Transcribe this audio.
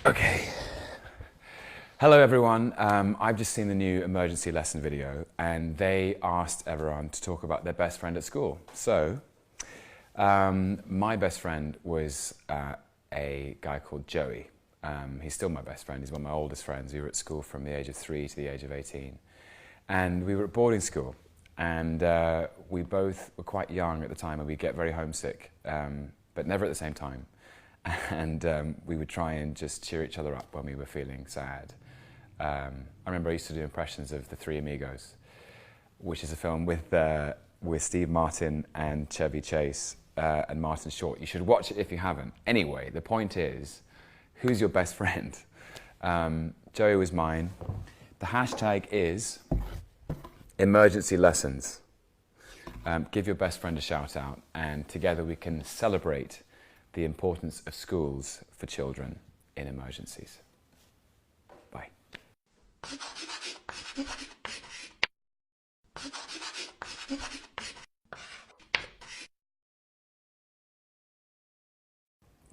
Okay. Hello everyone, I've just seen the new emergency lesson video and they asked everyone to talk about their best friend at school. So, my best friend was a guy called Joey. He's still my best friend, he's one of my oldest friends. We were at school from the age of 3 to the age of 18. And we were at boarding school and we both were quite young at the time and we'd get very homesick, but never at the same time. And we would try and just cheer each other up when we were feeling sad. I remember I used to do impressions of The Three Amigos, which is a film with Steve Martin and Chevy Chase and Martin Short. You should watch it if you haven't. Anyway, the point is, who's your best friend? Joey was mine. The hashtag is EmergencyLessons. Give your best friend a shout out and together we can celebrate the importance of schools for children in emergencies.